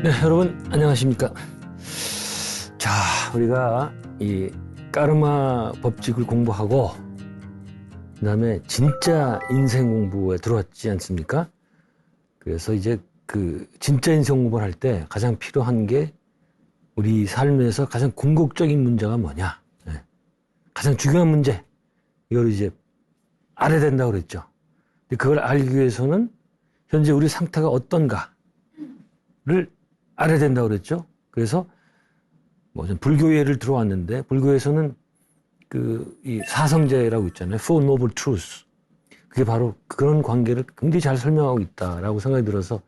네, 여러분 안녕하십니까. 자, 우리가 이 까르마 법칙을 공부하고 그다음에 진짜 인생 공부에 들어왔지 않습니까? 그래서 이제 그 진짜 인생 공부를 할 때 가장 필요한 게 우리 삶에서 가장 궁극적인 문제가 뭐냐, 가장 중요한 문제, 이걸 이제 알아야 된다고 그랬죠. 근데 그걸 알기 위해서는 현재 우리 상태가 어떤가를 알아야 된다고 그랬죠. 그래서 뭐 불교 예를 들어왔는데, 불교에서는 이 사성제라고 있잖아요. Four Noble Truths. 그게 바로 그런 관계를 굉장히 잘 설명하고 있다라고 생각이 들어서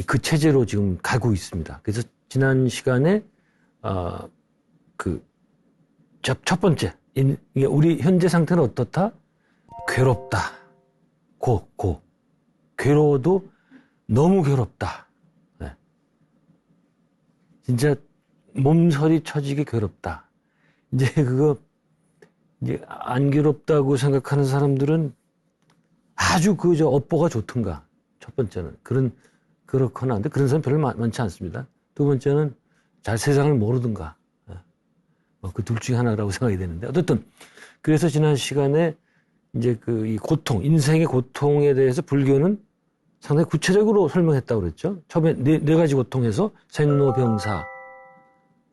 그 체제로 지금 가고 있습니다. 그래서 지난 시간에 첫 번째, 우리 현재 상태는 어떻다? 괴롭다. 괴로워도 너무 괴롭다. 네. 진짜 몸서리 쳐지게 괴롭다. 이제 안 괴롭다고 생각하는 사람들은 아주 업보가 좋던가. 첫 번째는. 그렇거나. 근데 그런 사람 별로 많지 않습니다. 두 번째는 잘 세상을 모르든가. 그 둘 중에 하나라고 생각이 되는데. 어쨌든, 그래서 지난 시간에 이제 이 고통, 인생의 고통에 대해서 불교는 상당히 구체적으로 설명했다고 그랬죠. 처음에 네 가지 고통에서 생로병사.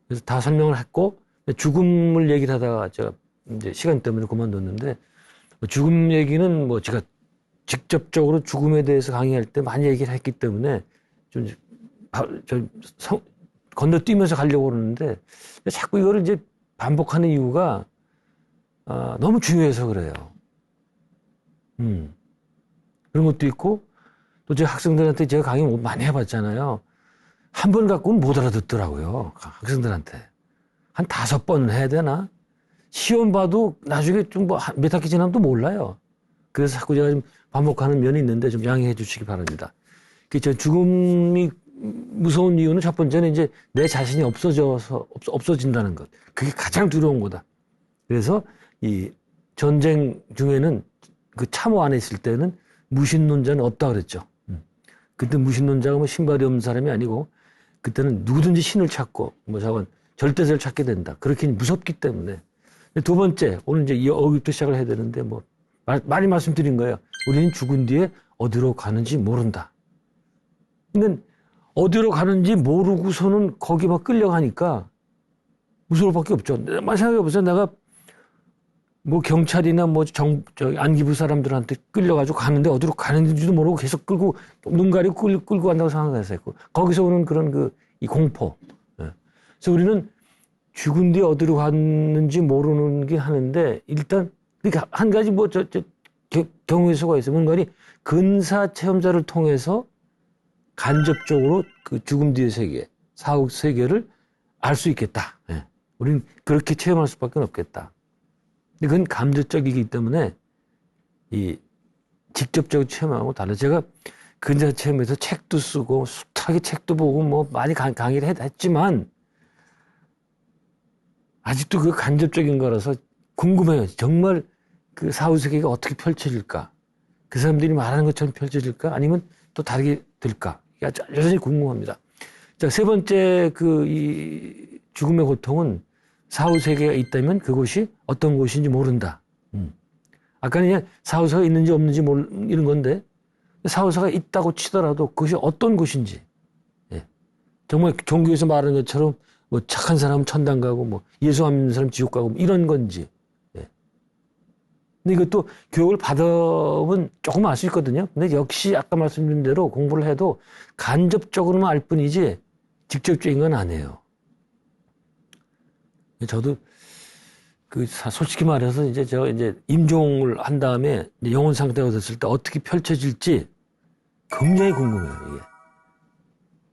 그래서 다 설명을 했고, 죽음을 얘기를 하다가 제가 이제 시간 때문에 그만뒀는데, 죽음 얘기는 제가 직접적으로 죽음에 대해서 강의할 때 많이 얘기를 했기 때문에 건너뛰면서 가려고 그러는데, 자꾸 이거를 이제 반복하는 이유가 너무 중요해서 그래요. 그런 것도 있고, 또 제 학생들한테 제가 강의 많이 해봤잖아요. 한 번 갖고는 못 알아듣더라고요. 학생들한테. 한 5번은 해야 되나? 시험 봐도 나중에 몇 학기 지나면 또 몰라요. 그래서 자꾸 제가 좀 반복하는 면이 있는데 좀 양해해 주시기 바랍니다. 죽음이 무서운 이유는 첫 번째는 이제 내 자신이 없어진다는 것. 그게 가장 두려운 거다. 그래서 이 전쟁 중에는 그 참호 안에 있을 때는 무신론자는 없다 그랬죠. 그때 무신론자가 신발이 없는 사람이 아니고 그때는 누구든지 신을 찾고 절대자를 찾게 된다. 그렇게 무섭기 때문에. 두 번째, 오늘 이제 여기부터 시작을 해야 되는데 많이 말씀드린 거예요. 우리는 죽은 뒤에 어디로 가는지 모른다. 근데 어디로 가는지 모르고서는 거기 막 끌려가니까 무서울 밖에 없죠. 생각해보세요. 내가 경찰이나 안기부 사람들한테 끌려가지고 가는데 어디로 가는지도 모르고 계속 눈 가리고 끌고 간다고 생각했어요. 거기서 오는 그런 이 공포. 그래서 우리는 죽은 뒤에 어디로 갔는지 모르는 게 하는데, 일단, 그러니까 한 가지 경우의 수가 있어요. 뭔가니 근사 체험자를 통해서 간접적으로 그 죽음 뒤의 세계, 사후 세계를 알 수 있겠다. 우리는 그렇게 체험할 수밖에 없겠다. 근데 그건 감정적이기 때문에 직접적으로 체험하고 달라. 제가 근사 체험에서 책도 쓰고 숱하게 책도 보고 많이 강의를 했지만 아직도 그 간접적인 거라서 궁금해요. 정말 그 사후 세계가 어떻게 펼쳐질까? 그 사람들이 말하는 것처럼 펼쳐질까? 아니면 또 다르게 될까? 여전히 궁금합니다. 자, 세 번째 이 죽음의 고통은 사후 세계가 있다면 그곳이 어떤 곳인지 모른다. 아까는 그냥 사후세가 있는지 없는지 이런 건데, 사후세가 있다고 치더라도 그것이 어떤 곳인지, 정말 종교에서 말하는 것처럼 착한 사람은 천당 가고 예수 안 믿는 사람은 지옥 가고 이런 건지. 근데 이것도 교육을 받으면 조금 알 수 있거든요. 근데 역시 아까 말씀드린 대로 공부를 해도 간접적으로만 알 뿐이지 직접적인 건 아니에요. 저도 솔직히 말해서 제가 임종을 한 다음에 영혼 상태가 됐을 때 어떻게 펼쳐질지 굉장히 궁금해요, 이게.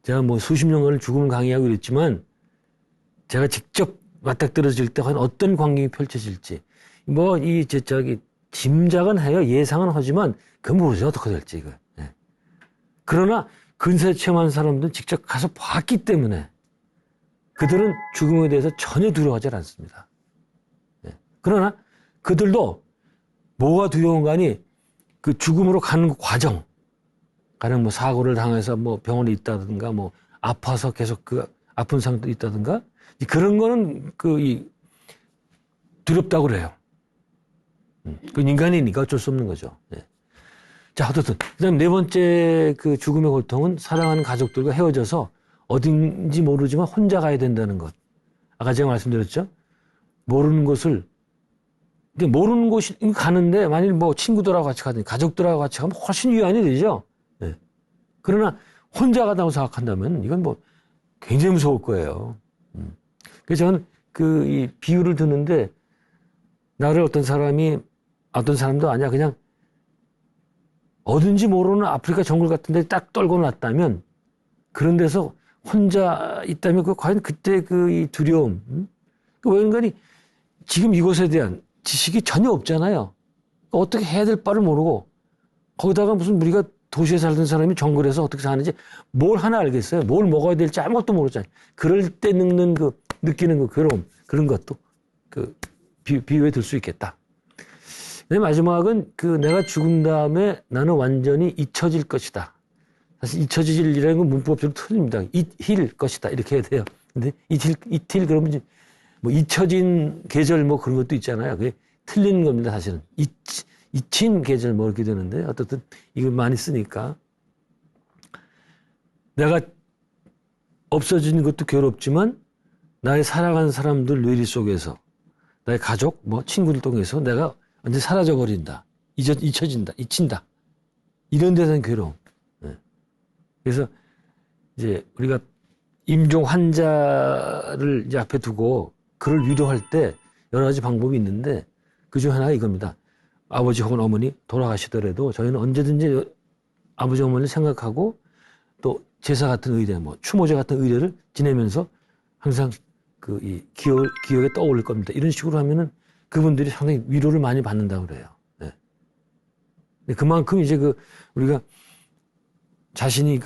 제가 수십 년간을 죽음을 강의하고 이랬지만 제가 직접 맞닥뜨려질 때 과연 어떤 광경이 펼쳐질지 짐작은 해요. 예상은 하지만 모르죠. 어떻게 될지 이거. 그러나 근사에 체험한 사람들은 직접 가서 봤기 때문에 그들은 죽음에 대해서 전혀 두려워하지 않습니다. 그러나 그들도 뭐가 두려운가 하니 그 죽음으로 가는 과정, 가령 사고를 당해서 병원에 있다든가 아파서 계속 그 아픈 상태도 있다든가 그런 거는 두렵다고 그래요. 그건 인간이니까 어쩔 수 없는 거죠. 네. 자, 어쨌든 그다음 네 번째 그 죽음의 고통은 사랑하는 가족들과 헤어져서 어딘지 모르지만 혼자 가야 된다는 것. 아까 제가 말씀드렸죠. 모르는 곳이 가는데 만일 뭐 친구들하고 같이 가든지 가족들하고 같이 가면 훨씬 위안이 되죠. 네. 그러나 혼자 가다고 생각한다면 이건 뭐 굉장히 무서울 거예요. 그래서 저는 이 비유를 드는데 나를 어떤 사람도 아니야 그냥 어딘지 모르는 아프리카 정글 같은 데 딱 떨궈 놨다면 그런 데서 혼자 있다면 과연 그때 이 두려움 왜 인간이 지금 이것에 대한 지식이 전혀 없잖아요. 어떻게 해야 될 바를 모르고 거기다가 무슨 우리가 도시에 살던 사람이 정글에서 어떻게 사는지 뭘 하나 알겠어요. 뭘 먹어야 될지 아무것도 모르잖아요. 그럴 때 느끼는 괴로움 그런 것도 비유에 들 수 있겠다. 내 마지막은 내가 죽은 다음에 나는 완전히 잊혀질 것이다. 사실 잊혀질이라는 건 문법적으로 틀립니다. 잊힐 것이다. 이렇게 해야 돼요. 근데 잊힐 그러면 뭐 잊혀진 계절 뭐 그런 것도 있잖아요. 그게 틀린 겁니다. 사실은. 잊힌 계절 뭐 이렇게 되는데 어떻든 이걸 많이 쓰니까 내가 없어지는 것도 괴롭지만 나의 사랑하는 사람들 뇌리 속에서 나의 가족 뭐 친구를 통해서 내가 완전히 사라져 버린다. 잊혀진다. 잊힌다. 이런 데서는 괴로움. 네. 그래서 이제 우리가 임종 환자를 이제 앞에 두고 그를 위로할 때 여러 가지 방법이 있는데 그중 하나가 이겁니다. 아버지 혹은 어머니 돌아가시더라도 저희는 언제든지 아버지 어머니를 생각하고 또 제사 같은 의례, 뭐 추모제 같은 의례를 지내면서 항상 이 기억에 떠올릴 겁니다. 이런 식으로 하면은 그분들이 상당히 위로를 많이 받는다고 그래요. 네. 그만큼 이제 우리가 자신이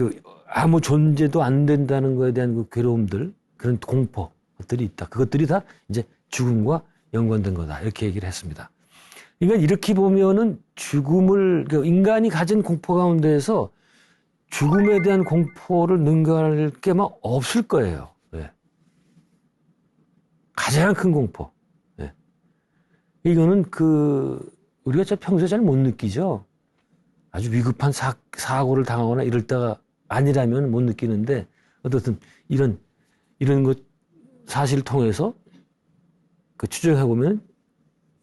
아무 존재도 안 된다는 거에 대한 괴로움들, 그런 공포들이 있다. 그것들이 다 이제 죽음과 연관된 거다. 이렇게 얘기를 했습니다. 그러니까 이렇게 보면은 인간이 가진 공포 가운데에서 죽음에 대한 공포를 능가할 게 막 없을 거예요. 네. 가장 큰 공포. 네. 이거는 우리가 평소에 잘 못 느끼죠. 아주 위급한 사고를 당하거나 이럴 때가 아니라면 못 느끼는데 어떻든 이런 것 사실을 통해서 추정해 보면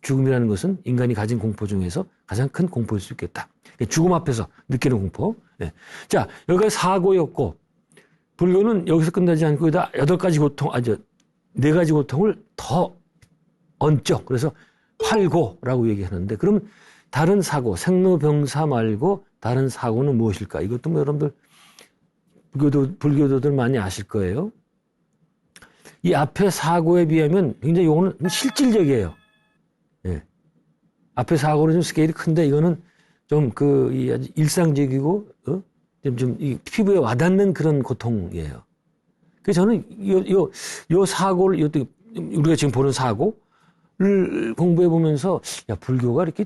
죽음이라는 것은 인간이 가진 공포 중에서 가장 큰 공포일 수 있겠다. 죽음 앞에서 느끼는 공포. 네. 자, 여기까지 사고였고 불교는 여기서 끝나지 않고 다 4가지 고통을 더 얹죠. 그래서 팔고라고 얘기하는데 그럼 다른 사고, 생로병사 말고 다른 사고는 무엇일까? 이것도 뭐 여러분들 불교도들 많이 아실 거예요. 이 앞에 사고에 비하면 굉장히 이거는 실질적이에요. 예. 앞에 사고는 좀 스케일이 큰데 이거는 좀 아주 일상적이고 좀 이 피부에 와닿는 그런 고통이에요. 그래서 저는 요 사고를 우리가 지금 보는 사고를 공부해 보면서 불교가 이렇게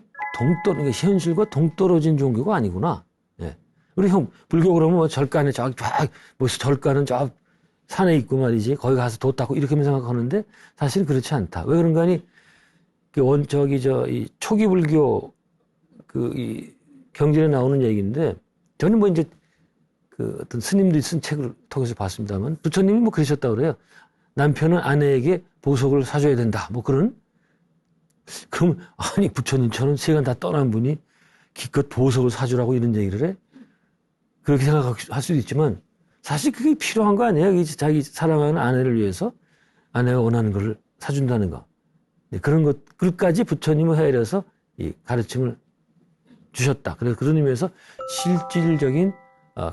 그러니까 현실과 동떨어진 종교가 아니구나. 예. 우리 불교 그러면 뭐 절간에 절간은 저 산에 있고 말이지 거기 가서 도 닦고 이렇게만 생각하는데 사실 그렇지 않다. 왜 그런가 하니 이 초기 불교 이 경전에 나오는 얘기인데 저는 뭐 이제 어떤 스님들이 쓴 책을 통해서 봤습니다만 부처님이 뭐 그러셨다고 그래요. 남편은 아내에게 보석을 사줘야 된다. 뭐 그럼 아니 부처님처럼 세간 다 떠난 분이 기껏 보석을 사주라고 이런 얘기를 해? 그렇게 생각할 수도 있지만 사실 그게 필요한 거 아니에요? 자기 사랑하는 아내를 위해서 아내가 원하는 걸 사준다는 거. 네, 그런 것까지 부처님을 헤아려서 이 가르침을 주셨다. 그래서 그런 의미에서 실질적인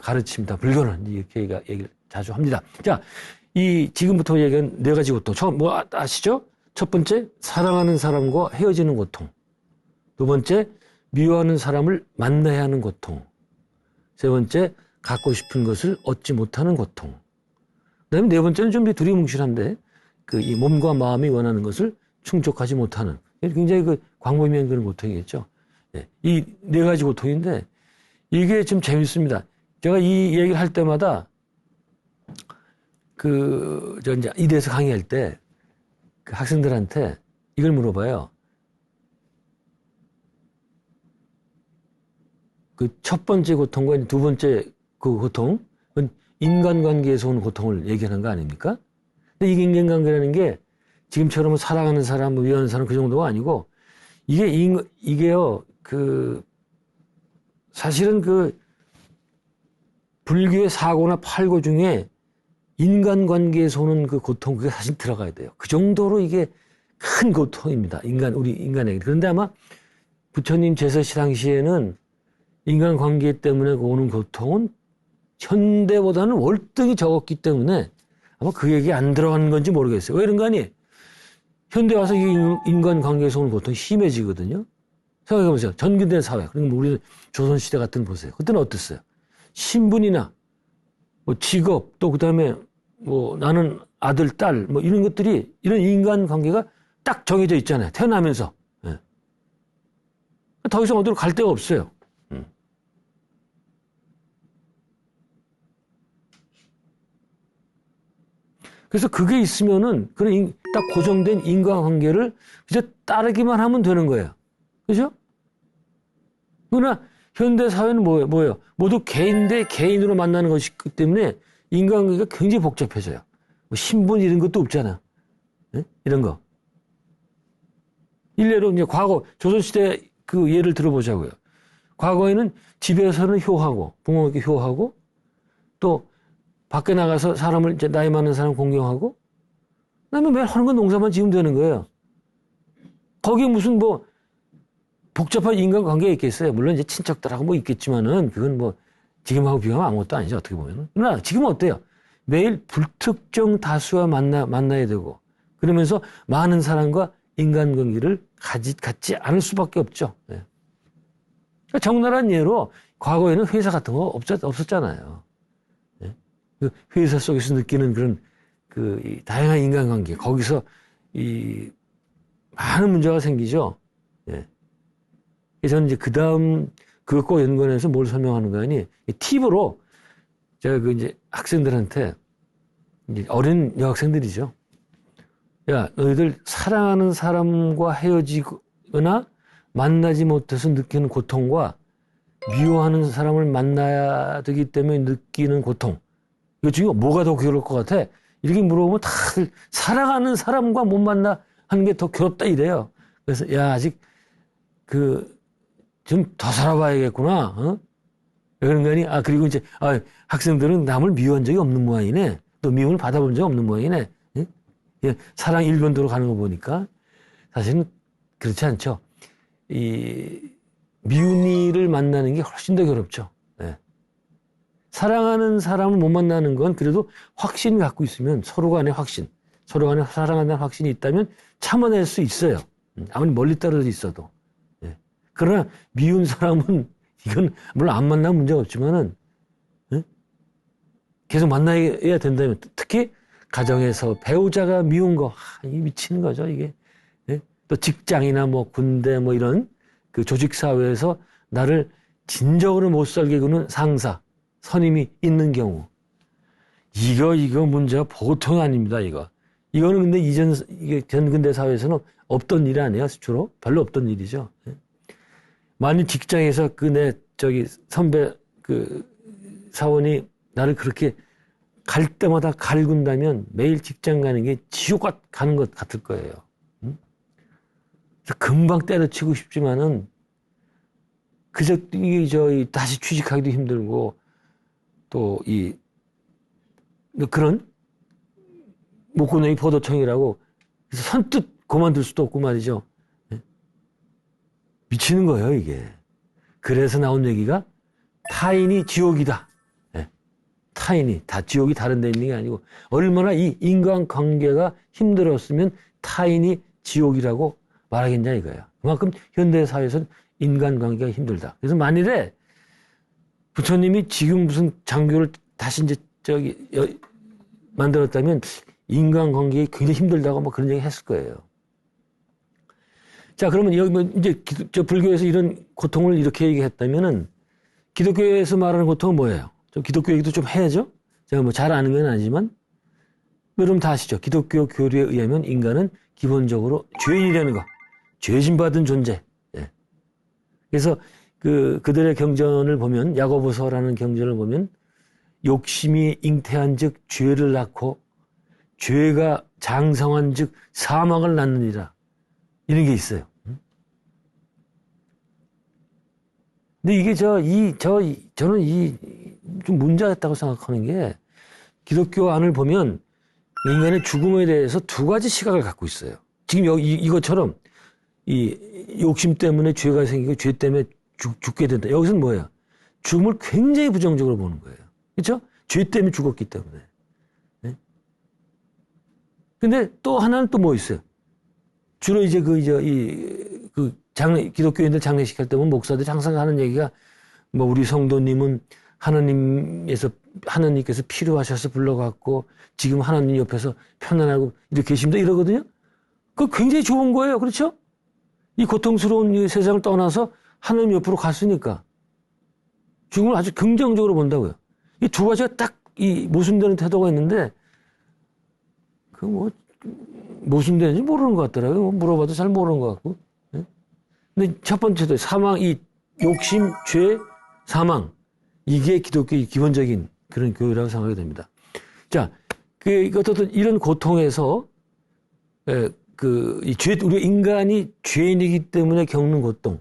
가르침이다. 불교는 이렇게 얘기를 자주 합니다. 자, 지금부터 얘기한 4가지 고통. 처음 뭐 아시죠? 첫 번째, 사랑하는 사람과 헤어지는 고통. 두 번째, 미워하는 사람을 만나야 하는 고통. 세 번째, 갖고 싶은 것을 얻지 못하는 고통. 그다음에 4번째는 좀 두리뭉실한데 이 몸과 마음이 원하는 것을 충족하지 못하는 굉장히 광범위한 그런 고통이겠죠. 네. 이 4가지 고통인데 이게 좀 재밌습니다. 제가 이 얘기를 할 때마다 이제 이대에서 강의할 때 그 학생들한테 이걸 물어봐요. 그 첫 번째 고통과 두 번째 그 고통은 인간관계에서 오는 고통을 얘기하는 거 아닙니까? 근데 이게 인간관계라는 게 지금처럼 사랑하는 사람, 뭐 위하는 사람 그 정도가 아니고 이게요, 사실은 불교의 사고나 팔고 중에 인간관계에서 오는 그 고통, 그게 사실 들어가야 돼요. 그 정도로 이게 큰 고통입니다. 우리 인간에게. 그런데 아마 부처님 제서시 당시에는 인간관계 때문에 오는 고통은 현대보다는 월등히 적었기 때문에 아마 그 얘기 안 들어가는 건지 모르겠어요. 왜 그런가 하니? 현대 와서 이 인간관계에서 오는 고통이 심해지거든요. 생각해보세요. 전근대 사회. 그러니까 우리 조선시대 같은 거 보세요. 그때는 어땠어요? 신분이나 뭐 직업, 또 그 다음에 뭐 나는 아들, 딸, 뭐 이런 것들이, 이런 인간관계가 딱 정해져 있잖아요. 태어나면서. 예. 더 이상 어디로 갈 데가 없어요. 그래서 그게 있으면은 그런 딱 고정된 인간관계를 그저 따르기만 하면 되는 거예요. 그죠? 그러나 현대 사회는 뭐예요? 모두 개인 대 개인으로 만나는 것이기 때문에 인간관계가 굉장히 복잡해져요. 뭐 신분 이런 것도 없잖아. 네? 이런 거. 일례로 이제 과거 조선시대 그 예를 들어보자고요. 과거에는 집에서는 효하고 부모에게 효하고 또 밖에 나가서 사람을 이제 나이 많은 사람 공경하고 그다음에 매일 하는 건 농사만 지으면 되는 거예요. 거기에 무슨 뭐 복잡한 인간관계가 있겠어요. 물론 이제 친척들하고 뭐 있겠지만은 그건 뭐 지금하고 비교하면 아무것도 아니죠. 어떻게 보면은. 그러나 지금은 어때요? 매일 불특정 다수와 만나야 되고 그러면서 많은 사람과 인간관계를 갖지 않을 수밖에 없죠. 네. 그러니까 적나라한 예로 과거에는 회사 같은 거 없었잖아요. 네. 그 회사 속에서 느끼는 그런 이 다양한 인간관계 거기서 이 많은 문제가 생기죠. 네. 저는 이제 그 다음 그것과 연관해서 뭘 설명하는 거 아니 팁으로 제가 이제 학생들한테 이제 어린 여학생들이죠. 야, 너희들 사랑하는 사람과 헤어지거나 만나지 못해서 느끼는 고통과 미워하는 사람을 만나야 되기 때문에 느끼는 고통. 이거 중에 뭐가 더 괴로울 것 같아? 이렇게 물어보면 다들 사랑하는 사람과 못 만나 하는 게 더 괴롭다 이래요. 그래서 야, 아직 좀 더 살아봐야겠구나. 어? 그런 거니? 그리고 이제 학생들은 남을 미워한 적이 없는 모양이네. 또 미움을 받아본 적이 없는 모양이네. 예, 사랑 일변도로 가는 거 보니까 사실은 그렇지 않죠. 미운 이를 만나는 게 훨씬 더 괴롭죠. 예. 사랑하는 사람을 못 만나는 건 그래도 확신 갖고 있으면 서로 간의 확신, 서로 간에 사랑한다는 확신이 있다면 참아낼 수 있어요. 아무리 멀리 떨어져 있어도. 예. 그러나 미운 사람은 이건 물론 안 만나면 문제가 없지만은 예? 계속 만나야 된다면 특히 가정에서 배우자가 미운 거, 이 미치는 거죠, 이게. 예? 또 직장이나 뭐 군대 뭐 이런 그 조직사회에서 나를 진정으로 못 살게 구는 상사, 선임이 있는 경우. 이거 문제가 보통 아닙니다, 이거. 이거는 근데 이게 전근대 사회에서는 없던 일 아니에요, 주로? 별로 없던 일이죠. 예? 만일 직장에서 선배 사원이 나를 그렇게 갈 때마다 갈군다면 매일 직장 가는 게 지옥 가는 것 같을 거예요. 응? 금방 때려치고 싶지만은 다시 취직하기도 힘들고 또 그런 목구멍이 포도청이라고 그래서 선뜻 그만둘 수도 없고 말이죠. 미치는 거예요, 이게. 그래서 나온 얘기가 타인이 지옥이다. 타인이 다 지옥이 다른 데 있는 게 아니고 얼마나 이 인간관계가 힘들었으면 타인이 지옥이라고 말하겠냐 이거야. 그만큼 현대사회에서는 인간관계가 힘들다. 그래서 만일에 부처님이 지금 무슨 장교를 다시 이제 만들었다면 인간관계가 굉장히 힘들다고 뭐 그런 얘기 했을 거예요. 자, 그러면 여기 이제 불교에서 이런 고통을 이렇게 얘기했다면은 기독교에서 말하는 고통은 뭐예요? 좀 기독교 얘기도 좀 해야죠. 제가 뭐 잘 아는 건 아니지만 여러분 다 아시죠? 기독교 교리에 의하면 인간은 기본적으로 죄인이라는 거, 죄짐받은 존재. 예. 그래서 그들의 경전을 보면, 야고보서라는 경전을 보면, 욕심이 잉태한 즉 죄를 낳고, 죄가 장성한 즉 사망을 낳느니라. 이런 게 있어요. 근데 이게 저는 좀 문제가 있다고 생각하는 게, 기독교 안을 보면 인간의 죽음에 대해서 두 가지 시각을 갖고 있어요. 지금 이것처럼 이 욕심 때문에 죄가 생기고 죄 때문에 죽게 된다. 여기서는 뭐예요? 죽음을 굉장히 부정적으로 보는 거예요. 그렇죠? 죄 때문에 죽었기 때문에. 네? 근데 또 하나는 또 뭐 있어요? 주로 이제 기독교인들 장례식 할 때 보면 목사들이 항상 하는 얘기가 뭐 우리 성도님은 하나님께서 필요하셔서 불러갖고 지금 하나님 옆에서 편안하고 이렇게 계십니다 이러거든요. 그거 굉장히 좋은 거예요. 그렇죠? 이 고통스러운 이 세상을 떠나서 하나님 옆으로 갔으니까 죽음을 아주 긍정적으로 본다고요. 이 두 가지가 딱 모순되는 태도가 있는데 모순되는지 모르는 것 같더라고요. 물어봐도 잘 모르는 것 같고. 네? 근데 첫 번째도 사망, 이 욕심, 죄, 사망. 이게 기독교의 기본적인 그런 교회라고 생각이 됩니다. 자, 어떻든 이런 고통에서, 우리 인간이 죄인이기 때문에 겪는 고통.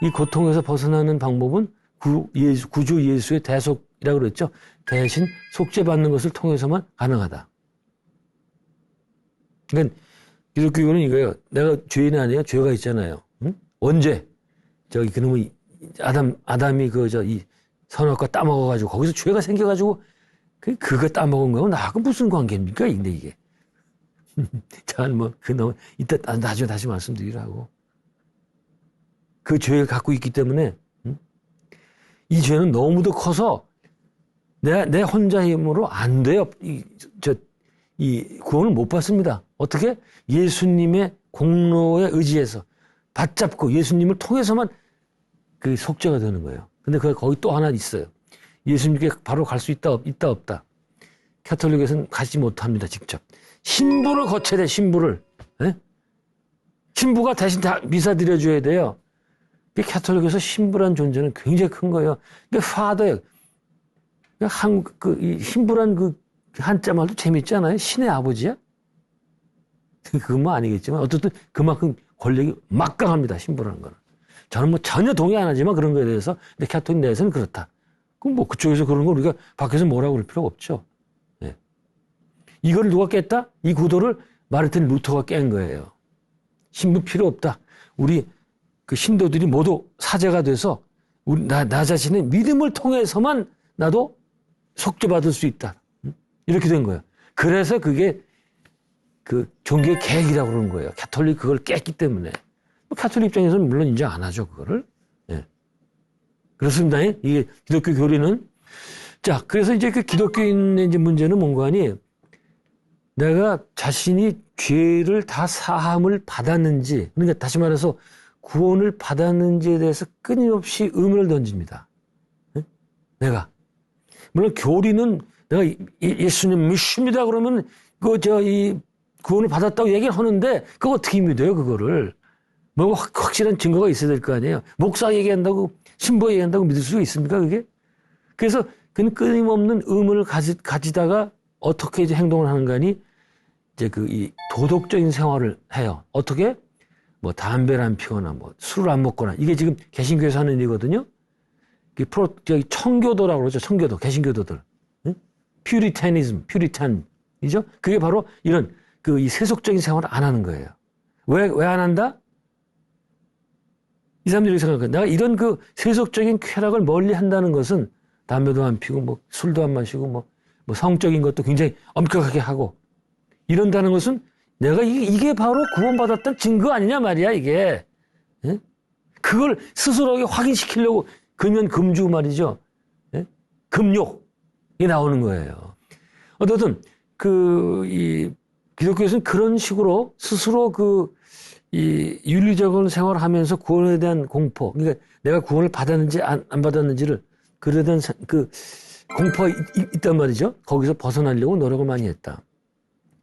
이 고통에서 벗어나는 방법은 구주 예수의 대속이라고 그랬죠. 대신 속죄받는 것을 통해서만 가능하다. 그러니까 기독교는 이거예요. 내가 죄인이 아니에요. 죄가 있잖아요. 응? 언제? 그놈의 아담이 이 선악과 따먹어가지고 거기서 죄가 생겨가지고 그거 따먹은 거하고 나하고 무슨 관계입니까? 근데 이게. 잘 이따 나중에 다시 말씀드리라고. 그 죄를 갖고 있기 때문에 이 죄는 너무도 커서 내 혼자 힘으로 안 돼요. 이 구원을 못 받습니다. 어떻게? 예수님의 공로에 의지해서 받잡고 예수님을 통해서만 그 속죄가 되는 거예요. 근데 거기 또 하나 있어요. 예수님께 바로 갈 수 있다 없다. 가톨릭에서는 가지 못합니다. 직접. 신부를 거쳐야 돼. 신부를. 네? 신부가 대신 다 미사 드려줘야 돼요. 가톨릭에서 신부란 존재는 굉장히 큰 거예요. 파더예요. 이 신부란 한자 말도 재밌잖아요. 신의 아버지야? 그건 뭐 아니겠지만 어쨌든 그만큼 권력이 막강합니다. 신부라는 거는. 저는 전혀 동의 안 하지만 그런 거에 대해서. 근데 가톨릭 내에서는 그렇다. 그럼 그쪽에서 그런 거 우리가 밖에서 뭐라고 그럴 필요가 없죠. 네. 이거를 누가 깼다? 이 구도를 마르틴 루터가 깬 거예요. 신부 필요 없다. 우리 신도들이 모두 사제가 돼서 나 자신의 믿음을 통해서만 나도 속죄받을 수 있다. 이렇게 된 거예요. 그래서 그게 종교의 계획이라고 그러는 거예요. 가톨릭 그걸 깼기 때문에. 가톨릭 입장에서는 물론 인정 안 하죠, 그거를. 네. 그렇습니다. 이게 기독교 교리는. 자, 그래서 이제 기독교인의 이제 문제는 뭔가 하니, 내가 자신이 죄를 다 사함을 받았는지, 그러니까 다시 말해서 구원을 받았는지에 대해서 끊임없이 의문을 던집니다. 네? 내가. 물론 교리는 내가 예수님 믿습니다 그러면 구원을 받았다고 얘기를 하는데 그거 어떻게 믿어요 그거를. 뭐 확실한 증거가 있어야 될 거 아니에요. 목사 얘기한다고 신부 얘기한다고 믿을 수가 있습니까 그게? 그래서 그는 끊임없는 의문을 가지다가 어떻게 이제 행동을 하는가 하니 이제 이 도덕적인 생활을 해요. 어떻게? 뭐 담배를 안 피거나 뭐 술을 안 먹거나. 이게 지금 개신교에서 하는 일이거든요. 청교도라고 그러죠. 청교도, 개신교도들. 응? 퓨리탄이죠? 그게 바로 이런 이 세속적인 생활을 안 하는 거예요. 왜 안 한다? 이 사람들이 생각해요. 내가 이런 세속적인 쾌락을 멀리 한다는 것은 담배도 안 피고 뭐 술도 안 마시고 뭐 성적인 것도 굉장히 엄격하게 하고 이런다는 것은 내가 이게 바로 구원받았던 증거 아니냐 말이야 이게. 응? 그걸 스스로에게 확인시키려고 금연 금주 말이죠. 예? 금욕이 나오는 거예요. 어쨌든 이 기독교에서는 그런 식으로 스스로 이 윤리적인 생활을 하면서 구원에 대한 공포, 그러니까 내가 구원을 받았는지 안 받았는지를 그에 대한 공포가 있단 말이죠. 거기서 벗어나려고 노력을 많이 했다.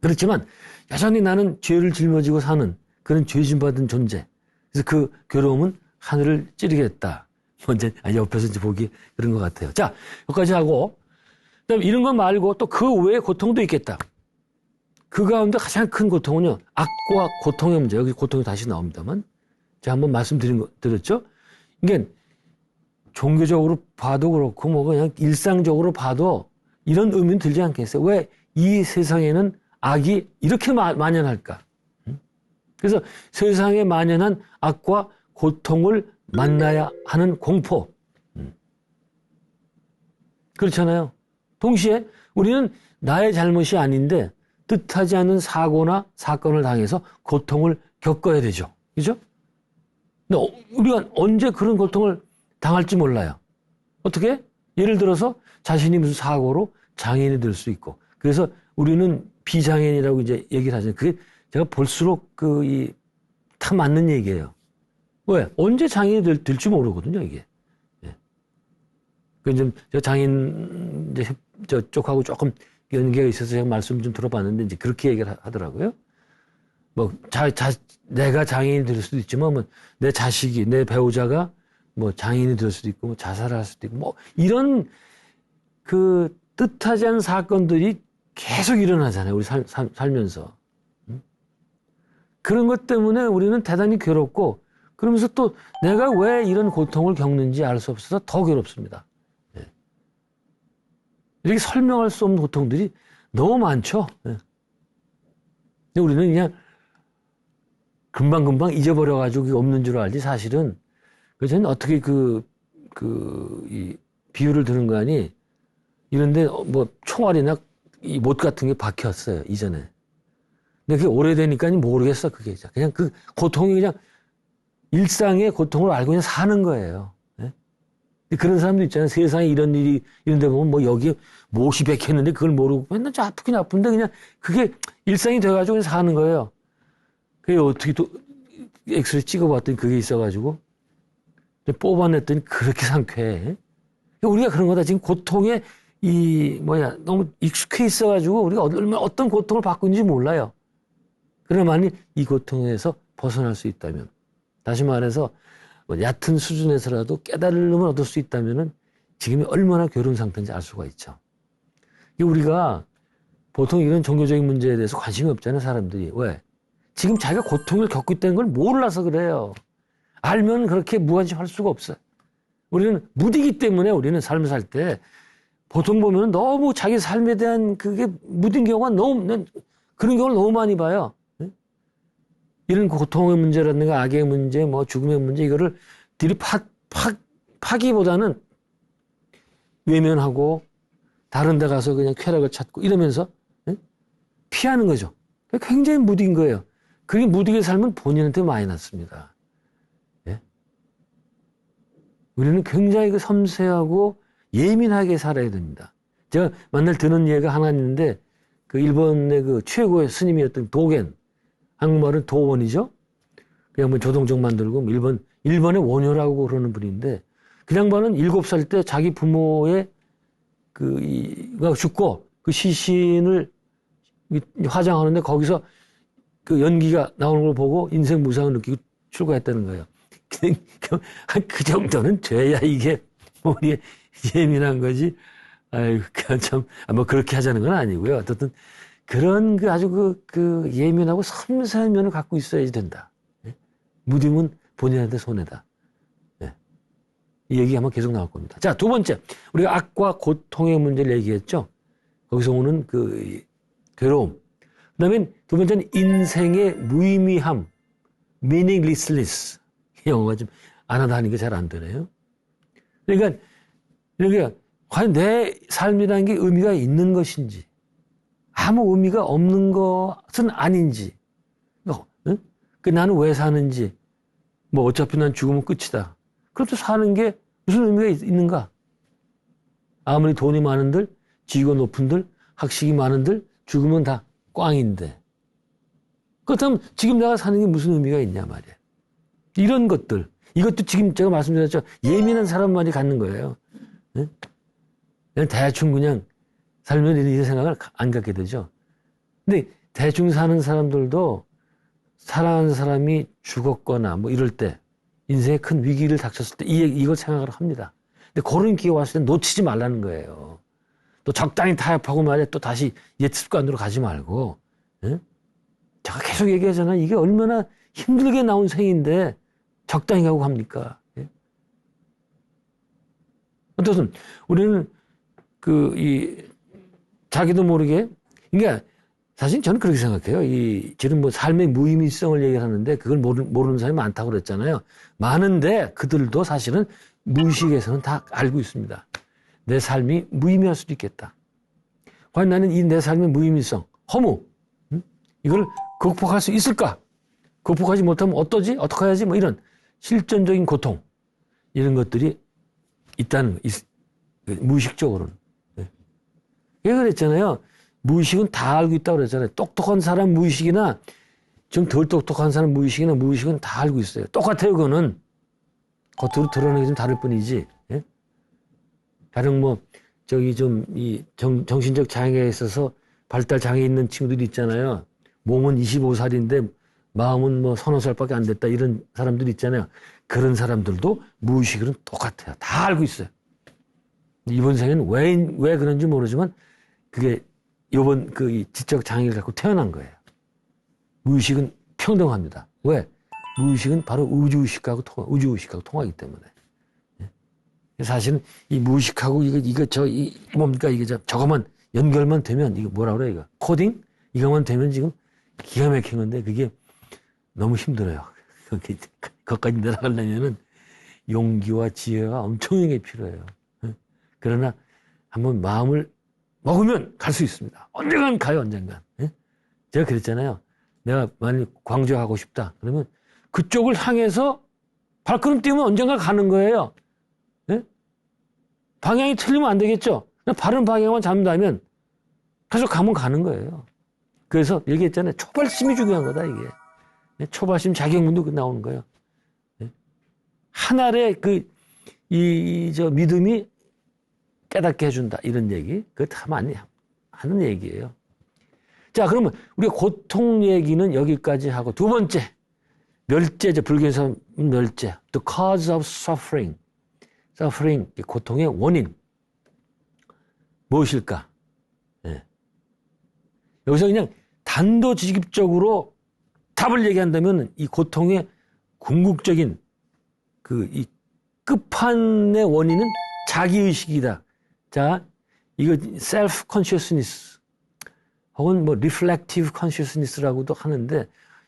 그렇지만 여전히 나는 죄를 짊어지고 사는 그런 죄짐받은 존재. 그래서 그 괴로움은 하늘을 찌르겠다. 먼저 옆에서 이제 보기 그런 것 같아요. 자, 여기까지 하고, 그다음 이런 거 말고 또 그 외에 고통도 있겠다. 그 가운데 가장 큰 고통은요, 악과 고통의 문제. 여기 고통이 다시 나옵니다만, 제가 한번 드렸죠? 이게 종교적으로 봐도 그렇고, 뭐 그냥 일상적으로 봐도 이런 의미는 들지 않겠어요? 왜 이 세상에는 악이 이렇게 만연할까? 그래서 세상에 만연한 악과 고통을 만나야 하는 공포. 그렇잖아요. 동시에 우리는 나의 잘못이 아닌데 뜻하지 않은 사고나 사건을 당해서 고통을 겪어야 되죠. 그죠? 근데 우리가 언제 그런 고통을 당할지 몰라요. 어떻게? 예를 들어서 자신이 무슨 사고로 장애인이 될 수 있고. 그래서 우리는 비장애인이라고 이제 얘기를 하잖아요. 그게 제가 볼수록 다 맞는 얘기예요. 왜? 언제 장애인이 될지 모르거든요, 이게. 예. 제가 장애인 쪽하고 조금 연계가 있어서 제가 말씀 좀 들어봤는데, 이제 그렇게 얘기를 하더라고요. 뭐, 내가 장애인이 될 수도 있지만, 뭐, 내 자식이, 내 배우자가 뭐 장애인이 될 수도 있고, 뭐 자살할 수도 있고, 뭐, 이런 뜻하지 않은 사건들이 계속 일어나잖아요, 우리 살면서. 그런 것 때문에 우리는 대단히 괴롭고, 그러면서 또 내가 왜 이런 고통을 겪는지 알 수 없어서 더 괴롭습니다. 예. 이렇게 설명할 수 없는 고통들이 너무 많죠. 예. 근데 우리는 그냥 금방금방 잊어버려가지고 없는 줄 알지, 사실은. 그래서 저는 어떻게 이 비유를 드는 거 아니, 이런데 뭐 총알이나 이 못 같은 게 박혔어요, 이전에. 근데 그게 오래되니까 모르겠어, 그게. 그냥 그 고통이 그냥 일상의 고통을 알고 그냥 사는 거예요. 예? 그런 사람도 있잖아요. 세상에 이런 일이, 이런 데 보면 뭐 여기에 못이 박혔는데 그걸 모르고 맨날 저 아프긴 아픈데 그냥 그게 일상이 돼가지고 그냥 사는 거예요. 그게 어떻게 또 엑스레이 찍어봤더니 그게 있어가지고 뽑아냈더니 그렇게 상쾌해. 우리가 그런 거다. 지금 고통에 너무 익숙해 있어가지고 우리가 어떤 고통을 받고 있는지 몰라요. 그러나 만일 이 고통에서 벗어날 수 있다면, 다시 말해서 뭐 얕은 수준에서라도 깨달음을 얻을 수 있다면은 지금이 얼마나 괴로운 상태인지 알 수가 있죠. 우리가 보통 이런 종교적인 문제에 대해서 관심이 없잖아요, 사람들이. 왜? 지금 자기가 고통을 겪고 있다는 걸 몰라서 그래요. 알면 그렇게 무관심할 수가 없어요. 우리는 무디기 때문에 우리는 삶을 살 때 보통 보면 너무 자기 삶에 대한 그게 무딘 경우가 그런 경우를 너무 많이 봐요. 이런 고통의 문제라든가 악의 문제, 뭐 죽음의 문제, 이거를 파기보다는 외면하고 다른 데 가서 그냥 쾌락을 찾고 이러면서 피하는 거죠. 굉장히 무딘 거예요. 그게 무디게 살면 본인한테 많이 났습니다. 예? 우리는 굉장히 섬세하고 예민하게 살아야 됩니다. 제가 맨날 듣는 얘기가 하나 있는데, 일본의 최고의 스님이었던 도겐, 한국말은 도원이죠. 그냥 뭐 조동정 만들고 일본의 원효라고 그러는 분인데, 그 양반은 7살 때 자기 부모의 가 죽고 그 시신을 화장하는데 거기서 그 연기가 나오는 걸 보고 인생 무상을 느끼고 출가했다는 거예요. 그 정도는 돼야 이게 우리의 예민한 거지. 아이고, 참, 뭐 그렇게 하자는 건 아니고요. 어쨌든 그런 아주 예민하고 섬세한 면을 갖고 있어야지 된다. 예? 무디면 본인한테 손해다. 예. 이 얘기 아마 계속 나올 겁니다. 자, 두 번째. 우리가 악과 고통의 문제를 얘기했죠. 거기서 오는 괴로움. 그 다음에 두 번째는 인생의 무의미함. meaninglessness. 영어가 좀 안 하다 하니까 잘 안 되네요. 그러니까 과연 내 삶이라는 게 의미가 있는 것인지, 아무 의미가 없는 것은 아닌지, 응? 나는 왜 사는지, 뭐 어차피 난 죽으면 끝이다. 그렇게 사는 게 무슨 의미가 있는가? 아무리 돈이 많은들, 지위가 높은들, 학식이 많은들, 죽으면 다 꽝인데. 그렇다면 지금 내가 사는 게 무슨 의미가 있냐 말이야. 이런 것들, 이것도 지금 제가 말씀드렸죠. 예민한 사람만이 갖는 거예요. 응? 그냥 대충 그냥 살면 이런 생각을 안 갖게 되죠. 근데 대충 사는 사람들도 사랑하는 사람이 죽었거나 뭐 이럴 때 인생에 큰 위기를 닥쳤을 때 이걸 생각을 합니다. 근데 그런 기회가 왔을 때 놓치지 말라는 거예요. 또 적당히 타협하고 말이야 또 다시 옛 습관으로 가지 말고. 예? 제가 계속 얘기하잖아요. 이게 얼마나 힘들게 나온 생인데 적당히 가고 합니까? 예? 어쨌든 우리는 자기도 모르게, 그러니까 사실 저는 그렇게 생각해요. 지금 뭐 삶의 무의미성을 얘기를 하는데 그걸 모르는 사람이 많다고 그랬잖아요. 많은데 그들도 사실은 무의식에서는 다 알고 있습니다. 내 삶이 무의미할 수도 있겠다. 과연 나는 이 내 삶의 무의미성, 허무, 이걸 극복할 수 있을까? 극복하지 못하면 어떠지? 어떻게 해야지? 뭐 이런 실존적인 고통, 이런 것들이 있다는, 무의식적으로는. 왜 그랬잖아요. 무의식은 다 알고 있다고 그랬잖아요. 똑똑한 사람 무의식이나 좀 덜 똑똑한 사람 무의식이나 무의식은 다 알고 있어요. 똑같아요, 그거는. 겉으로 드러내기 좀 다를 뿐이지. 예? 가령 정신적 장애에 있어서 발달 장애 있는 친구들이 있잖아요. 몸은 25살인데 마음은 뭐 서너 살밖에 안 됐다. 이런 사람들 있잖아요. 그런 사람들도 무의식으로는 똑같아요. 다 알고 있어요. 이번 생에는 왜 그런지 모르지만 그게 이번 지적 장애를 갖고 태어난 거예요. 무의식은 평등합니다. 왜? 무의식은 바로 우주의식하고 통하기 때문에. 사실은 이 무의식하고 저거만 연결만 되면, 이거 뭐라 그래, 이거? 코딩? 이거만 되면 지금 기가 막힌 건데, 그게 너무 힘들어요. 거기까지 내려가려면은 용기와 지혜가 엄청나게 필요해요. 그러나 한번 마음을 먹으면 갈 수 있습니다. 언젠간 가요, 언젠간. 제가 그랬잖아요. 내가 만약 광주에 가고 싶다. 그러면 그쪽을 향해서 발걸음 띄우면 언젠가 가는 거예요. 방향이 틀리면 안 되겠죠. 바른 방향만 잡는다면 계속 가면 가는 거예요. 그래서 얘기했잖아요. 초발심이 중요한 거다, 이게. 초발심 자격문도 나오는 거예요. 하나의 믿음이 깨닫게 해준다. 이런 얘기. 그거 다 많이 하는 얘기예요. 자, 그러면 우리가 고통 얘기는 여기까지 하고, 두 번째, 멸제죠. 불교에서 멸제. The cause of suffering. suffering, 고통의 원인. 무엇일까? 네. 여기서 그냥 단도직입적으로 답을 얘기한다면 이 고통의 궁극적인 이 끝판의 원인은 자기의식이다. 자, 이거 self-consciousness 혹은 뭐 reflective consciousness라고도 하는데,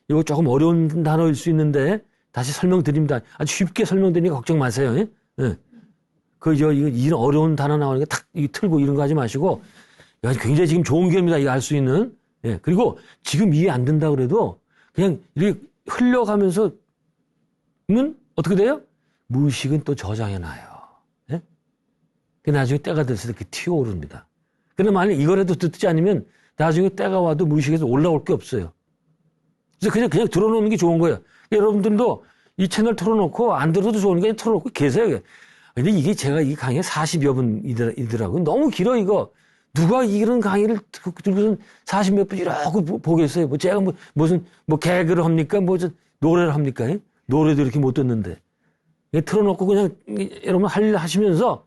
이거 조금 어려운 단어일 수 있는데 다시 설명드립니다. 아주 쉽게 설명드리니까 걱정 마세요. 예? 예. 이런 어려운 단어 나오니까 탁 틀고 이런 거 하지 마시고, 굉장히 지금 좋은 기회입니다. 이거 할 수 있는. 예. 그리고 지금 이해 안 된다 그래도 그냥 이렇게 흘려가면서는 어떻게 돼요? 무의식은 또 저장해놔요. 예? 나중에 때가 됐을 때 튀어오릅니다. 그런데 만약 이거라도 듣지 않으면 나중에 때가 와도 무의식에서 올라올 게 없어요. 그래서 그냥 들어놓는 게 좋은 거예요. 여러분들도 이 채널 틀어놓고 안 들어도 좋으니까 틀어놓고 계세요. 근데 이게 제가 이 강의 40여 분이더라고요. 너무 길어, 이거. 누가 이런 강의를 들고선 40몇 분 이러고 보겠어요. 제가 무슨 개그를 합니까? 노래를 합니까? 노래도 이렇게 못 듣는데. 틀어놓고 그냥 여러분 할 일 하시면서,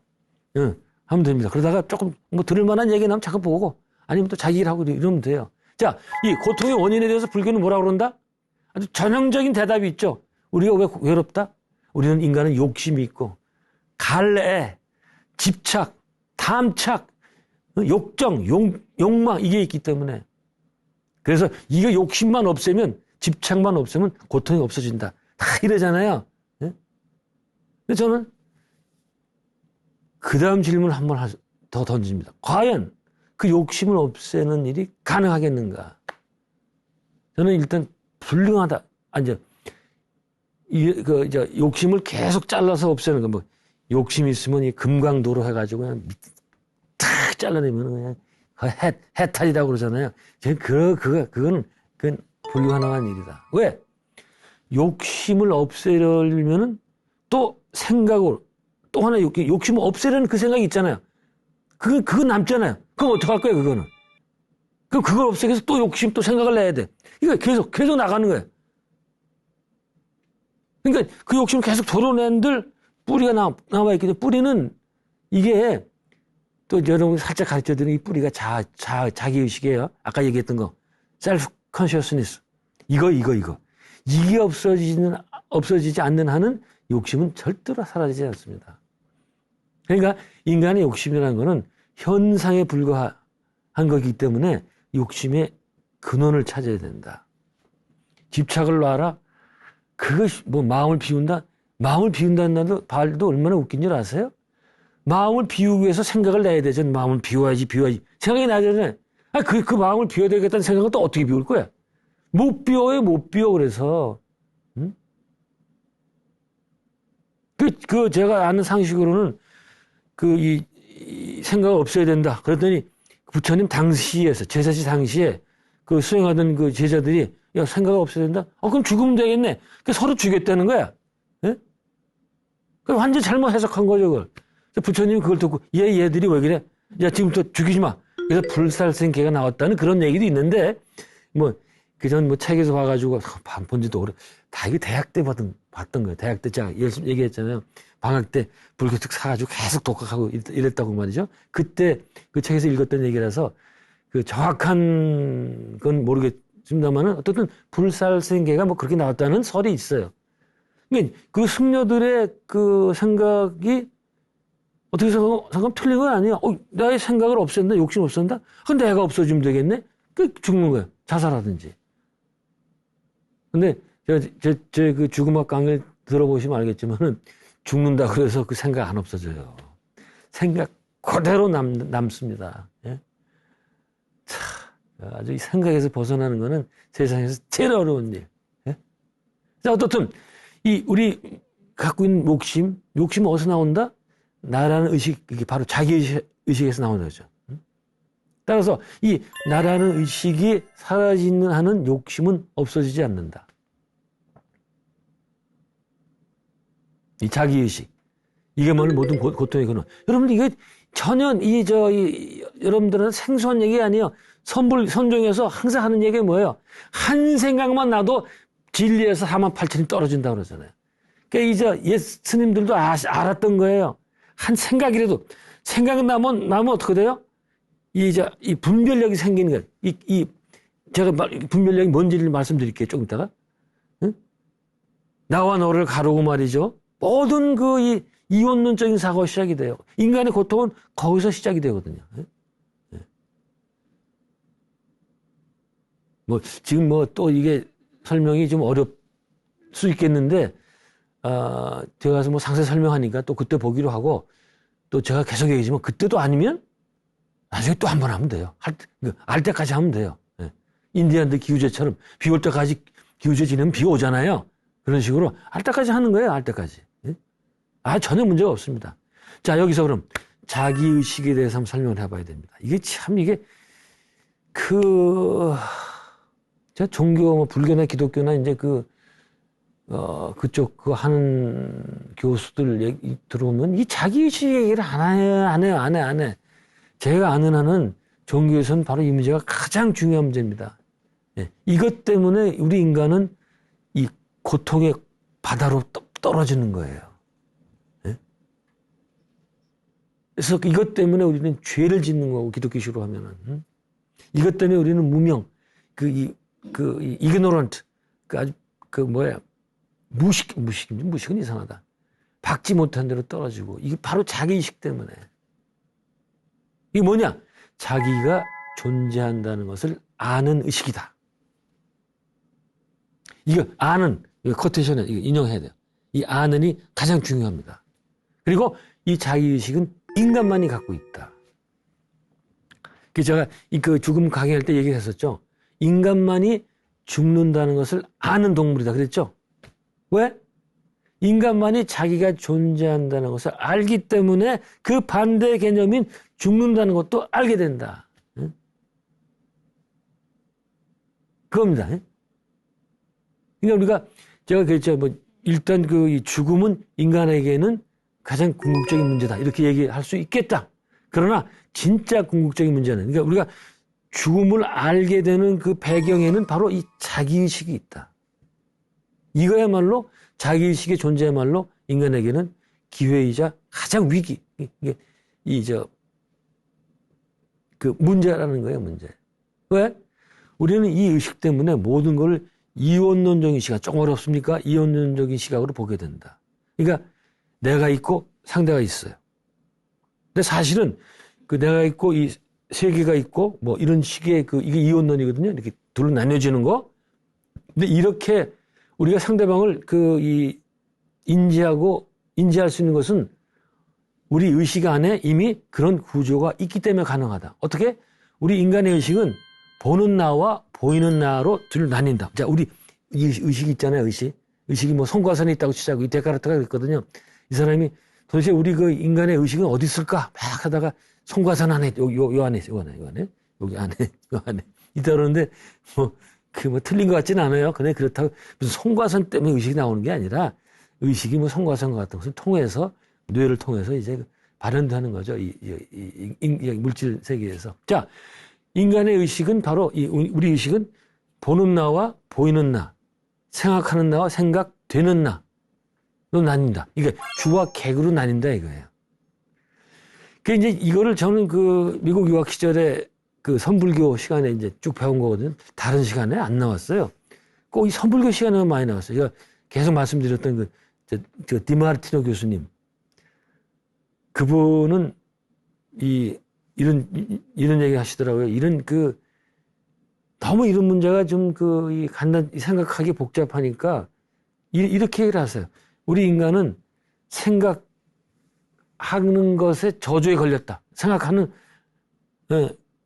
하면 됩니다. 그러다가 조금 들을 만한 얘기 나면 잠깐 보고, 아니면 또 자기 일하고 이러면 돼요. 자, 이 고통의 원인에 대해서 불교는 뭐라 그런다? 아주 전형적인 대답이 있죠. 우리가 왜 외롭다? 우리는 인간은 욕심이 있고, 갈래, 집착, 탐착, 욕정, 욕망, 이게 있기 때문에. 그래서 이거 욕심만 없애면, 집착만 없애면 고통이 없어진다. 다 이러잖아요. 근데 저는 그 다음 질문을 한 번 더 던집니다. 과연 그 욕심을 없애는 일이 가능하겠는가? 저는 일단 불능하다. 욕심을 계속 잘라서 없애는 거, 욕심 있으면 이 금강도로 해가지고 그냥 탁 잘라내면 그냥 해탈이라고 그러잖아요. 그건 불가능한 일이다. 왜? 욕심을 없애려면은 또 생각으로, 또 하나 욕심을 없애려는 그 생각이 있잖아요. 그거 남잖아요. 그럼 어떡할 거예요, 그거는? 그럼 그걸 없애기 위해서 또 욕심, 또 생각을 내야 돼. 이거 계속 나가는 거예요. 그러니까 그 욕심을 계속 덜어낸들 뿌리가 나와 있기 때문에 뿌리는 이게 또 여러분 살짝 가르쳐 드리는 이 뿌리가 자기의식이에요. 아까 얘기했던 거. 셀프 컨셔스니스. 이거. 이게 없어지지 않는 한은 욕심은 절대로 사라지지 않습니다. 그러니까 인간의 욕심이라는 거는 현상에 불과한 거기 때문에 욕심의 근원을 찾아야 된다. 집착을 놔라. 그것이 뭐 마음을 비운다. 마음을 비운다는 말도 얼마나 웃긴 줄 아세요? 마음을 비우기 위해서 생각을 내야 되죠. 마음을 비워야지. 생각이 나야 되잖아요. 그 마음을 비워야 되겠다는 생각은 또 어떻게 비울 거야? 못 비워. 그래서. 제가 아는 상식으로는 이 생각을 없애야 된다. 그랬더니 부처님 당시에서, 제사시 당시에 그 수행하던 그 제자들이 야, 생각을 없애야 된다? 그럼 죽으면 되겠네. 서로 죽였다는 거야. 예? 완전 잘못 해석한 거죠, 그걸. 부처님이 그걸 듣고 얘들이 왜 그래? 야, 지금부터 죽이지 마. 그래서 불살생개가 나왔다는 그런 얘기도 있는데, 그전 책에서 봐가지고, 본 지도 오래, 다 이게 대학 때 봤던 거예요. 대학 때 제가 열심히 얘기했잖아요. 방학 때 불교책 사가지고 계속 독학하고 이랬다고 말이죠. 그때 그 책에서 읽었던 얘기라서, 정확한 건 모르겠습니다만은, 어쨌든 불살생개가 그렇게 나왔다는 설이 있어요. 그러니까 그 승려들의 그 생각이 어떻게 생각하면 틀린 건 아니에요. 나의 생각을 없앤다, 욕심 없앤다? 그럼 내가 없어지면 되겠네? 죽는 거예요. 자살하든지. 근데 제 그 죽음학 강의를 들어보시면 알겠지만은 죽는다 그래서 그 생각 안 없어져요. 생각 그대로 남습니다. 예? 아주 이 생각에서 벗어나는 거는 세상에서 제일 어려운 일. 예? 자, 어떻든 우리 갖고 있는 욕심은 어디서 나온다? 나라는 의식, 이게 바로 자기의식에서 나오는 거죠. 따라서 이 나라는 의식이 사라지는 한은 욕심은 없어지지 않는다. 이 자기의식. 이게 모든 고통의 근원. 여러분들 이게 전혀 여러분들은 생소한 얘기 아니에요. 선종에서 항상 하는 얘기가 뭐예요? 한 생각만 나도 진리에서 48,000이 떨어진다고 그러잖아요. 그러니까 옛 스님들도 알았던 거예요. 한 생각이라도, 생각 나면 어떻게 돼요? 이 분별력이 생기는 거예요. 제가 분별력이 뭔지를 말씀드릴게요. 조금 있다가. 응? 나와 너를 가르고 말이죠. 모든 이원론적인 사고가 시작이 돼요. 인간의 고통은 거기서 시작이 되거든요. 지금 또 이게 설명이 좀 어렵 수 있겠는데, 제가 가서 상세 설명하니까 또 그때 보기로 하고, 또 제가 계속 얘기하지만 그때도 아니면 나중에 또 한 번 하면 돼요. 알 때까지 하면 돼요. 인디안들 기우제처럼 비 올 때까지 기우제 지내면 비 오잖아요. 그런 식으로 알 때까지 하는 거예요. 알 때까지. 전혀 문제가 없습니다. 자, 여기서 그럼 자기의식에 대해서 한번 설명을 해봐야 됩니다. 이게 제가 종교, 불교나 기독교나 이제 그쪽 하는 교수들 얘기 들어오면 이 자기의식 얘기를 안 해요. 제가 아는 한은 종교에서는 바로 이 문제가 가장 중요한 문제입니다. 이것 때문에 우리 인간은 이 고통의 바다로 떨어지는 거예요. 그래서 이것 때문에 우리는 죄를 짓는 거고, 기독교식으로 하면은. 이것 때문에 우리는 무명, ignorant, 무식은 이상하다. 박지 못한 대로 떨어지고, 이게 바로 자기의식 때문에. 이게 뭐냐? 자기가 존재한다는 것을 아는 의식이다. 이거 커테이션에 이거 인용해야 돼요. 이 아는이 가장 중요합니다. 그리고 이 자기의식은 인간만이 갖고 있다. 제가 죽음 강의할 때 얘기했었죠. 인간만이 죽는다는 것을 아는 동물이다. 그랬죠? 왜? 인간만이 자기가 존재한다는 것을 알기 때문에 그 반대 개념인 죽는다는 것도 알게 된다. 그겁니다. 그러니까 제가 그랬죠. 일단 이 죽음은 인간에게는 가장 궁극적인 문제다. 이렇게 얘기할 수 있겠다. 그러나 진짜 궁극적인 문제는, 그러니까 우리가 죽음을 알게 되는 그 배경에는 바로 이 자기의식이 있다. 이거야말로 자기의식의 존재야말로 인간에게는 기회이자 가장 위기, 그 문제라는 거예요, 문제. 왜? 우리는 이 의식 때문에 모든 걸 이원론적인 시각, 조금 어렵습니까? 이원론적인 시각으로 보게 된다. 그러니까 내가 있고 상대가 있어요. 근데 사실은 그 내가 있고 이 세계가 있고 뭐 이런 식의 이게 이원론이거든요. 이렇게 둘로 나뉘어지는 거. 근데 이렇게 우리가 상대방을 인지할 수 있는 것은 우리 의식 안에 이미 그런 구조가 있기 때문에 가능하다. 어떻게? 우리 인간의 의식은 보는 나와 보이는 나로 둘로 나뉜다. 자, 우리 이 의식이 있잖아요, 의식. 의식이 뭐 성과선이 있다고 치자고 이 데카르트가 그랬거든요. 이 사람이 도대체 우리 그 인간의 의식은 어디 있을까? 막 하다가 성과선 안에, 요 안에, 여기 안에, 있다 그러는데, 틀린 것 같지는 않아요. 근데 그렇다고 무슨 성과선 때문에 의식이 나오는 게 아니라 의식이 뭐 성과선 같은 것을 통해서, 뇌를 통해서 이제 발현되는 거죠. 이 물질 세계에서. 자, 인간의 의식은 바로 우리 의식은 보는 나와 보이는 나, 생각하는 나와 생각되는 나로 나뉜다. 이게 주와 객으로 나뉜다 이거예요. 그 이제 이거를 저는 그 미국 유학 시절에 그 선불교 시간에 이제 쭉 배운 거거든요. 다른 시간에 안 나왔어요. 꼭 이 선불교 시간에만 많이 나왔어요. 제가 계속 말씀드렸던 그 디마르티노 교수님. 그분은 이런 얘기 하시더라고요. 너무 이런 문제가 좀 생각하기 복잡하니까 이렇게 얘기를 하세요. 우리 인간은 생각하는 것에 저주에 걸렸다.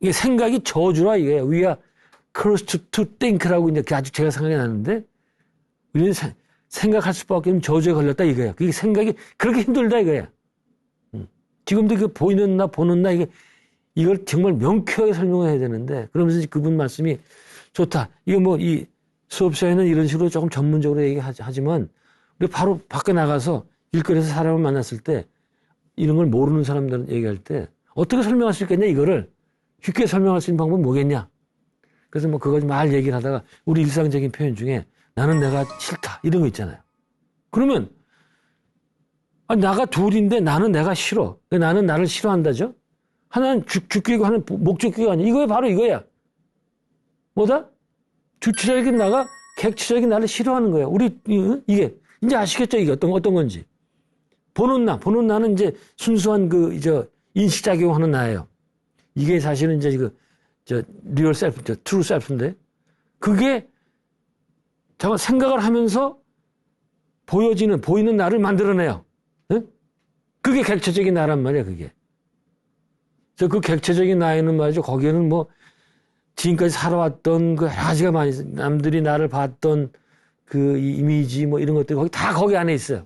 이게 생각이 저주라 이거예요. We are cursed to think라고 이제 아직 제가 생각이 나는데 우리는 생각할 수밖에 없는 저주에 걸렸다 이거예요. 그게 생각이 그렇게 힘들다 이거야. 지금도 그 보이는 나 보는 나 이걸 정말 명쾌하게 설명해야 되는데 그러면서 그분 말씀이 좋다. 이거 뭐 이 수업 시간에는 이런 식으로 조금 전문적으로 얘기하지만 우리 바로 밖에 나가서 길거리에서 사람을 만났을 때 이런 걸 모르는 사람들은 얘기할 때 어떻게 설명할 수 있겠냐 이거를 쉽게 설명할 수 있는 방법은 뭐겠냐. 그래서 뭐 그거 말 얘기를 하다가 우리 일상적인 표현 중에 나는 내가 싫다 이런 거 있잖아요. 그러면 나가 둘인데 나는 내가 싫어. 나는 나를 싫어한다죠. 하나는 주격이고 하나는 목적격이 아니야. 이거야 바로 이거야. 뭐다? 주체적인 나가 객체적인 나를 싫어하는 거야. 우리 이게 이제 아시겠죠? 이게 어떤 건지. 보는 나는 이제 순수한 인식작용하는 나예요. 이게 사실은 이제 리얼 셀프, 트루 셀프인데 그게 잠깐 생각을 하면서 보이는 나를 만들어내요. 네? 그게 객체적인 나란 말이야, 그게. 그 객체적인 나에는 말이죠. 거기에는 뭐 지금까지 살아왔던 그 여러 가지가 많이 있어요. 남들이 나를 봤던 이 이미지 뭐 이런 것들이 거기 안에 있어요.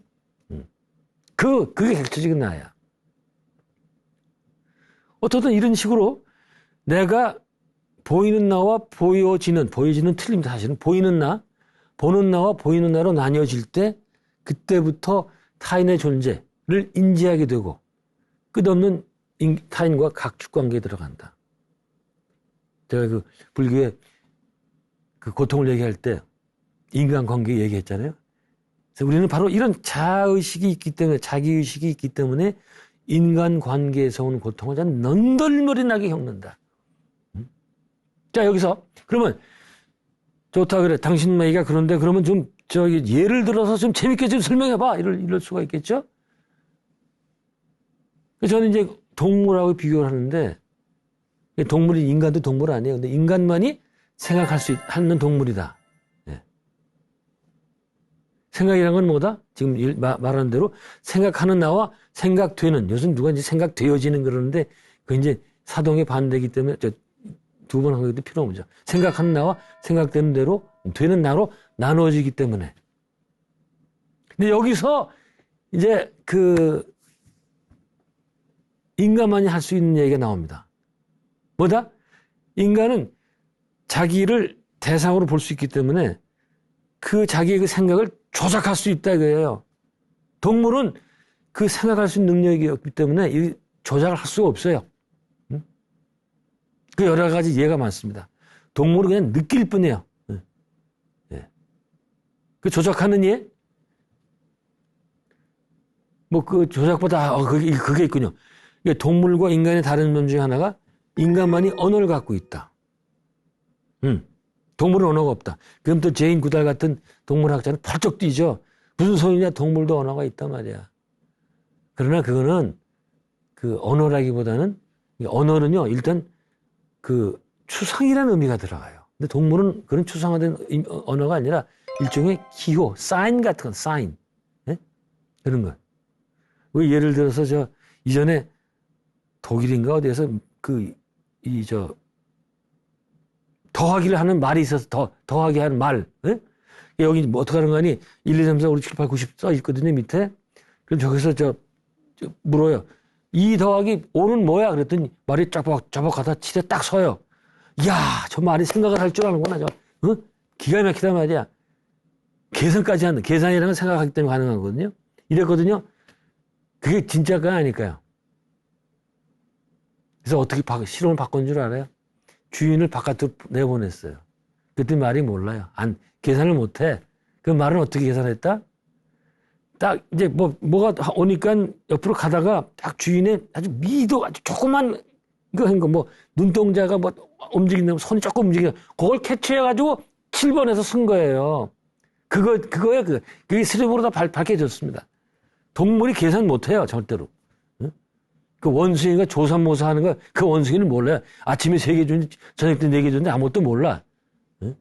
그게 객체적인 나야. 어떻든 이런 식으로 내가 보이는 나와 보여지는 틀립니다. 사실은 보이는 나, 보는 나와 보이는 나로 나뉘어질 때 그때부터 타인의 존재를 인지하게 되고 끝없는 타인과 각축관계에 들어간다. 제가 불교의 고통을 얘기할 때 인간관계 얘기했잖아요. 그래서 우리는 바로 이런 자의식이 있기 때문에 자기의식이 있기 때문에 인간관계에서 오는 고통을 참 넌덜머리 나게 겪는다. 자 여기서 그러면 좋다 그래 당신 얘기가 그런데 그러면 좀 예를 들어서 좀 재밌게 좀 설명해봐 이럴 수가 있겠죠. 저는 이제 동물하고 비교를 하는데 동물이 인간도 동물 아니에요. 근데 인간만이 생각할 수 있는 동물이다. 네. 생각이란 건 뭐다? 지금 말하는 대로 생각하는 나와 생각되는 요즘 누가 이제 생각되어지는 그러는데 그 이제 사동의 반대이기 때문에 두 번 한 것도 필요 없죠. 생각하는 나와 생각되는 대로 되는 나로 나누어지기 때문에. 근데 여기서 이제 인간만이 할 수 있는 얘기가 나옵니다. 뭐다? 인간은 자기를 대상으로 볼 수 있기 때문에 자기의 그 생각을 조작할 수 있다 이거예요. 동물은 그 생각할 수 있는 능력이 없기 때문에 이 조작을 할 수가 없어요. 그 여러 가지 예가 많습니다. 동물은 그냥 느낄 뿐이에요. 예. 그 조작하는 예? 뭐 그 조작보다 그게 있군요. 동물과 인간의 다른 점 중에 하나가 인간만이 언어를 갖고 있다. 동물은 언어가 없다. 그럼 또 제인 구달 같은 동물학자는 펄쩍 뛰죠. 무슨 소리냐, 동물도 언어가 있단 말이야. 그러나 그거는 그 언어라기보다는, 언어는요 일단 그 추상이라는 의미가 들어가요. 근데 동물은 그런 추상화된 언어가 아니라 일종의 기호, 사인 같은 건, 사인. 예? 그런 거. 예를 들어서 저 이전에 독일인가 어디에서 더하기를 하는 말이 있어서 더하기 하는 말. 예? 여기 뭐 어떻게 하는 거 아니? 1, 2, 3, 4, 5, 6, 7, 8, 90 써 있거든요, 밑에. 그럼 저기서 저 물어요. 2 더하기 5는 뭐야? 그랬더니 말이 짜박짜박하다 7에 딱 서요. 이야, 저 말이 생각을 할 줄 아는구나. 기가 막히단 말이야. 계산까지 하는, 계산이라는 건 생각하기 때문에 가능한 거거든요. 이랬거든요. 그게 진짜가 아닐까요? 그래서 어떻게 실험을 바꾼 줄 알아요? 주인을 바깥으로 내보냈어요. 그때 말이 몰라요. 계산을 못 해. 그 말은 어떻게 계산했다? 딱 이제 뭐가 오니까 옆으로 가다가 딱 주인의 아주 조그만 이거 한 거 눈동자가 움직인다면 손이 조금 움직여. 그걸 캐치해가지고 7번에서 쓴 거예요. 그거에 그게 스냅으로 다 밝혀졌습니다. 동물이 계산 못 해요, 절대로. 응? 그 원숭이가 조삼모사 하는 거, 그 원숭이는 몰라요. 아침에 3개 주는데, 저녁 때 4개 주는데 아무것도 몰라. 응?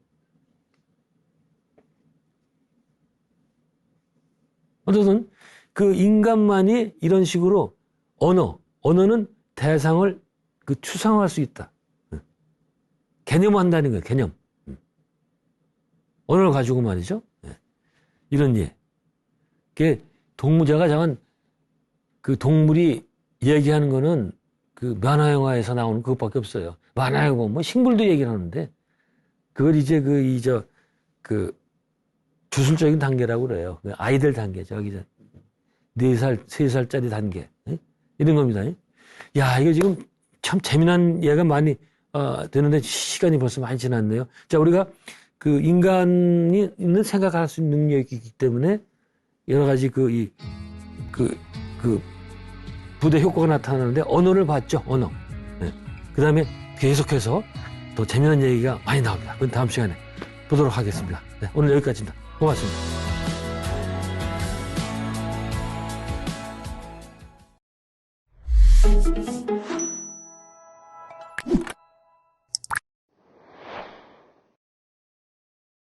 어쨌든, 그 인간만이 이런 식으로 언어는 대상을 추상화할 수 있다. 응? 개념화한다는 거예요, 개념. 응? 언어를 가지고 말이죠. 네. 이런 예. 그게 동물제가 정한 그 동물이 얘기하는 거는 그 만화영화에서 나오는 그것밖에 없어요. 만화영화 보면 식물도 얘기를 하는데 그걸 이제 주술적인 단계라고 그래요. 아이들 단계, 저기 4살, 3살짜리 단계. 이런 겁니다. 야, 이거 지금 참 재미난 예가 많이 되는데 시간이 벌써 많이 지났네요. 자, 우리가 그 인간이 있는 생각할 수 있는 능력이 있기 때문에 여러 가지 부대 효과가 나타나는데 언어를 봤죠, 언어. 네. 그 다음에 계속해서 또 재미난 얘기가 많이 나옵니다. 그건 다음 시간에 보도록 하겠습니다. 네, 오늘 여기까지입니다. 고맙습니다.